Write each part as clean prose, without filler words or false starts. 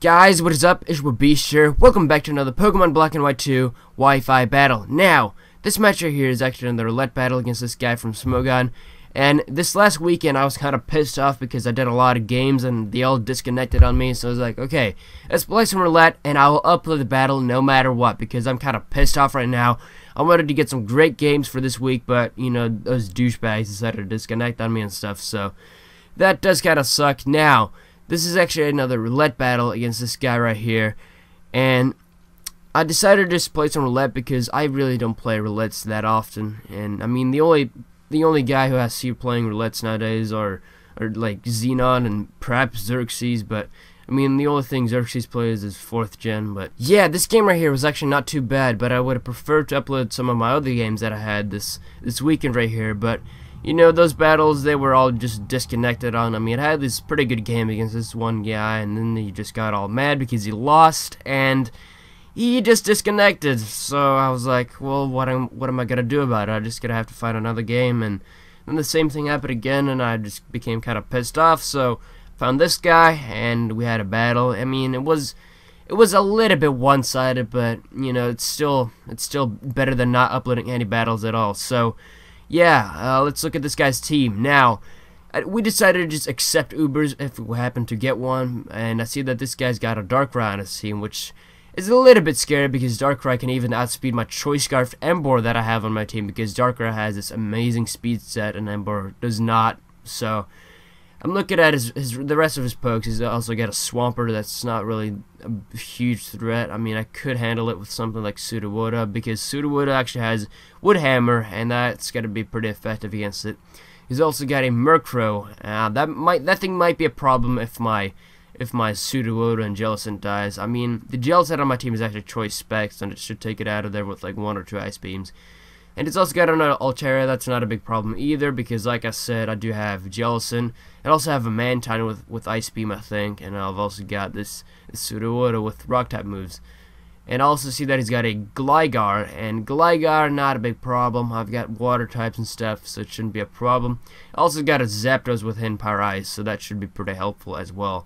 Guys, what is up? It's your Beast here. Welcome back to another Pokemon Black and White 2 Wi-Fi battle. Now, this match right here is actually another Roulette battle against this guy from Smogon. And this last weekend, I was kind of pissed off because I did a lot of games and they all disconnected on me. So I was like, okay, let's play some Roulette and I will upload the battle no matter what because I'm kind of pissed off right now. I wanted to get some great games for this week, but, you know, those douchebags decided to disconnect on me and stuff. So that does kind of suck. Now, this is actually another Roulette battle against this guy right here, and I decided to just play some Roulette because I really don't play Roulettes that often. And I mean, the only guy who I see playing Roulettes nowadays are like Xenon and perhaps Xerxes, but I mean, the only thing Xerxes plays is 4th gen. But yeah, this game right here was actually not too bad, but I would have preferred to upload some of my other games that I had this weekend right here. But you know, those battles, they were all just disconnected on. I mean, I had this pretty good game against this one guy, and then he just got all mad because he lost, and he just disconnected. So I was like, well, what am I gonna do about it? I just gonna have to find another game. And then the same thing happened again, and I just became kind of pissed off. So found this guy, and we had a battle. I mean, it was a little bit one-sided, but you know, it's still better than not uploading any battles at all. So yeah, let's look at this guy's team. Now, we decided to just accept Ubers if we happen to get one, and I see that this guy's got a Darkrai on his team, which is a little bit scary because Darkrai can even outspeed my Choice Scarf Emboar that I have on my team, because Darkrai has this amazing speed set and Emboar does not. So I'm looking at the rest of his pokes. He's also got a Swampert that's not really a huge threat. I mean, I could handle it with something like Sudowoodo, because Sudowoodo actually has Wood Hammer, and that's going to be pretty effective against it. He's also got a Murkrow. That thing might be a problem if my Sudowoodo and Jellicent dies. I mean, the Jellicent on my team is actually Choice Specs, and it should take it out of there with like 1 or 2 Ice Beams. And it's also got an Altaria. That's not a big problem either, because like I said, I do have Jellicent. I also have a Mantine with Ice Beam, I think, and I've also got this Sudowoodo with Rock-type moves. And I also see that he's got a Gligar, and Gligar, not a big problem. I've got Water types and stuff, so it shouldn't be a problem. I also got a Zapdos with Hidden Power Ice, so that should be pretty helpful as well.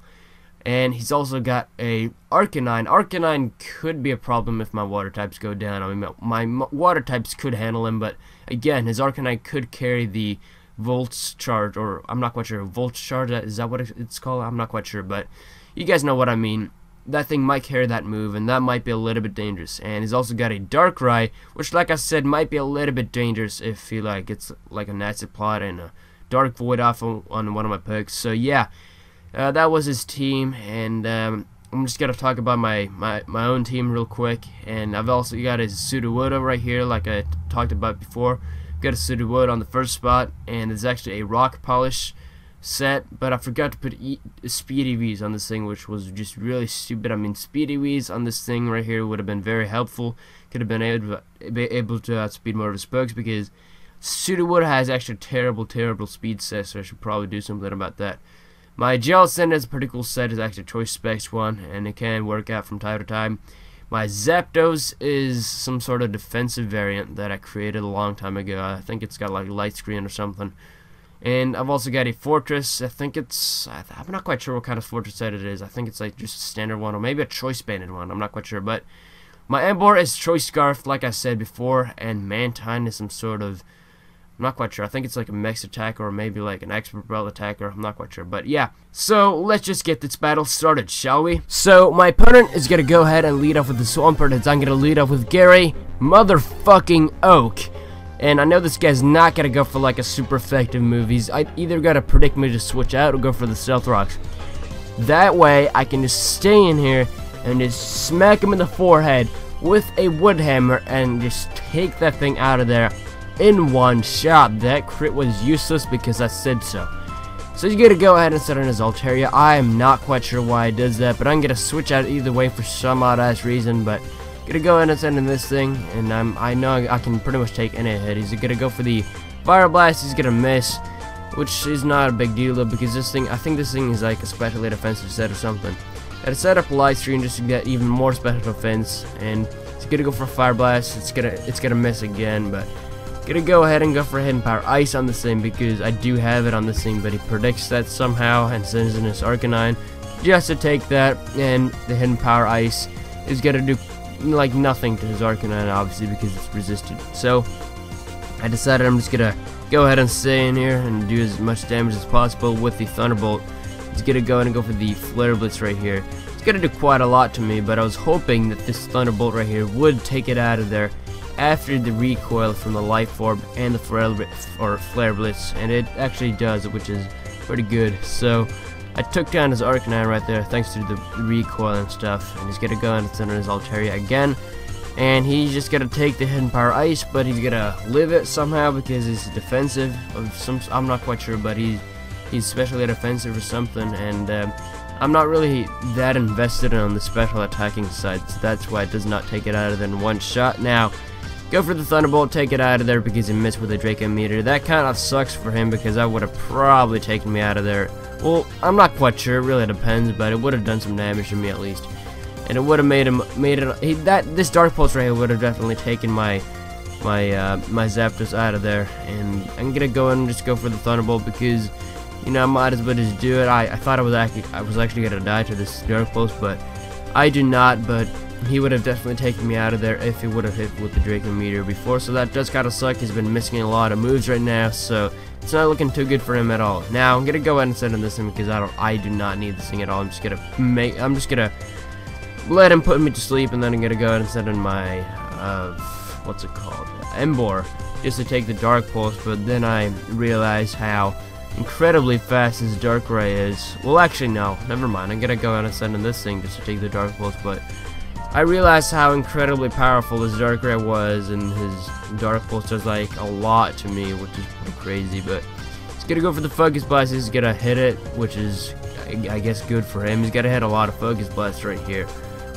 And he's also got a Arcanine. Arcanine could be a problem if my Water types go down. I mean, my Water types could handle him, but again, his Arcanine could carry the Volts charge, or I'm not quite sure. Volts charge, is that what it's called? I'm not quite sure, but you guys know what I mean. That thing might carry that move, and that might be a little bit dangerous. And he's also got a Darkrai, which, like I said, might be a little bit dangerous if he gets like a Nasty Plot and a Dark Void off on one of my picks. So yeah, that was his team, and I'm just gonna talk about my own team real quick. And I've also got his Sudowoodo right here, like I talked about before. Got a Sudowoodo on the first spot, and there's actually a Rock Polish set, but I forgot to put Speedy V's on this thing, which was just really stupid. I mean, Speedy V's on this thing right here would have been very helpful. Could have been able to outspeed more of his pokes, because Sudowoodo has actually terrible speed set, so I should probably do something about that. My Jellicent is a pretty cool set. It's actually a Choice Specs one, and it can work out from time to time. My Zapdos is some sort of defensive variant that I created a long time ago. I think it's got like Light Screen or something. And I've also got a Fortress. I think I'm not quite sure what kind of Fortress set it is. I think it's like just a standard one, or maybe a Choice Banded one. I'm not quite sure. But my Emboar is Choice Scarf, like I said before, and Mantine is some sort of, I'm not quite sure. I think it's like a Max attacker, or maybe like an Expert Bell attacker. I'm not quite sure. But yeah, so let's just get this battle started, shall we? So my opponent is going to go ahead and lead off with the Swampert, as I'm going to lead off with Gary motherfucking Oak. And I know this guy's not going to go for like a super effective move. He's either got to predict me to switch out or go for the Stealth Rocks. That way, I can just stay in here and just smack him in the forehead with a Wood Hammer and just take that thing out of there in one shot. That crit was useless because I said so. So he's going to go ahead and set on his Altaria. I am not quite sure why he does that, but I'm going to switch out either way for some odd-ass reason, but gonna go ahead and send in this thing, and I know I can pretty much take any hit. He's gonna go for the Fire Blast. He's gonna miss, which is not a big deal though, because this thing, I think this thing is like a specially defensive set or something. Gotta set up a Light Screen just to get even more special defense, and he's gonna go for a Fire Blast. It's gonna miss again, but gonna go ahead and go for Hidden Power Ice on this thing, because I do have it on this thing, but he predicts that somehow and sends in his Arcanine. just to take that, and the hidden power ice is gonna do like nothing to his Arcanine, obviously, because it's resisted. So I decided I'm just gonna go ahead and stay in here and do as much damage as possible with the Thunderbolt. He's gonna go ahead and go for the Flare Blitz right here. It's gonna do quite a lot to me, but I was hoping that this Thunderbolt right here would take it out of there after the recoil from the Life Orb and the Flare Blitz, and it actually does, which is pretty good. So I took down his Arcanine right there thanks to the recoil and stuff, and he's gonna go and center his Altaria again, and he's just gonna take the hidden power ice, but he's gonna live it somehow because he's defensive of some. I'm not quite sure, but he's specially defensive or something, and I'm not really that invested on the special attacking side, so that's why it does not take it out of there in one shot. Now, go for the Thunderbolt, take it out of there because he missed with a Draco Meteor. That kind of sucks for him because that would have probably taken me out of there. Well, I'm not quite sure, it really depends, but it would have done some damage to me at least. And it would have this Dark Pulse right here would have definitely taken my Zapdos out of there. And I'm gonna go and just go for the Thunderbolt because, you know, I might as well just do it. I thought I was actually gonna die to this Dark Pulse, but I do not. But he would have definitely taken me out of there if he would have hit with the Draco Meteor before. So that does kind of suck. He's been missing a lot of moves right now, so it's not looking too good for him at all. Now I'm gonna go ahead and send him this thing because I do not need this thing at all. I'm just gonna let him put me to sleep, and then I'm gonna go ahead and send in my what's it called, Emboar, just to take the Dark Pulse. But then I realized how incredibly fast his Dark Ray is. Well, actually no, never mind. I'm gonna go ahead and send in this thing just to take the Dark Pulse, but I realized how incredibly powerful his Dark Ray was, and his Dark Pulse does like a lot to me, which is pretty crazy. But he's gonna go for the Focus Blast. He's gonna hit it, which is, I guess, good for him. He's gotta hit a lot of Focus Blasts right here,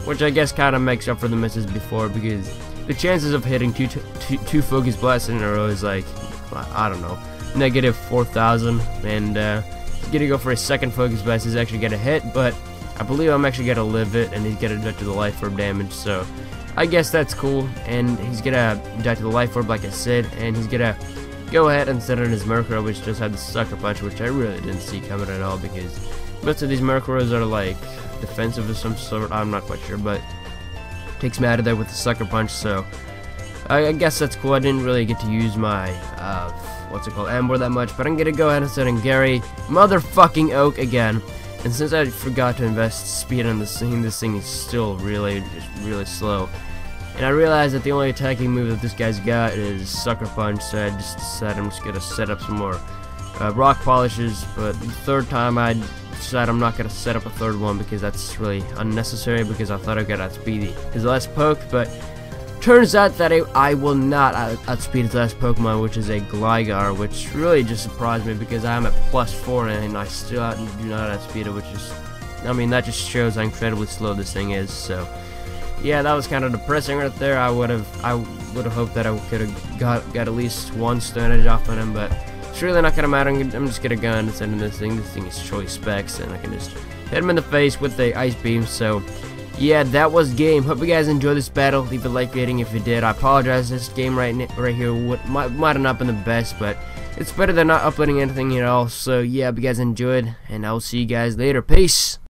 which I guess kind of makes up for the misses before, because the chances of hitting two Focus Blasts in a row is like, I don't know, negative 4,000. And he's gonna go for a second Focus Blast. He's actually gonna hit, but I believe I'm actually gonna live it, and he's gonna die to the Life Orb damage, so I guess that's cool. And he's gonna die to the Life Orb, like I said, and he's gonna go ahead and set in his Murkrow, which just had the Sucker Punch, which I really didn't see coming at all, because most of these Murkrows are like defensive of some sort. I'm not quite sure, but takes me out of there with the Sucker Punch, so I guess that's cool. I didn't really get to use my what's it called, Emboar that much, but I'm gonna go ahead and set in Gary motherfucking Oak again. And since I forgot to invest speed on this thing is still really slow. And I realized that the only attacking move that this guy's got is Sucker Punch, so I just decided I'm just gonna set up some more Rock Polishes. But the third time I decided I'm not gonna set up a third one because that's really unnecessary, because I thought I could outspeed his last poke, but turns out that I will not outspeed his last Pokemon, which is a Gligar, which really just surprised me because I'm at +4 and I still do not outspeed it, which is, I mean, that just shows how incredibly slow this thing is. So yeah, that was kind of depressing right there. I would have hoped that I could have got at least one Stone Edge off on him, but it's really not gonna matter. I'm just gonna go and send in this thing. This thing is choice specs, and I can just hit him in the face with the Ice Beam. So yeah, that was game. Hope you guys enjoyed this battle. Leave a like rating if you did. I apologize, this game right here might have not been the best, but it's better than not uploading anything at all. So yeah, hope you guys enjoyed, and I'll see you guys later. Peace.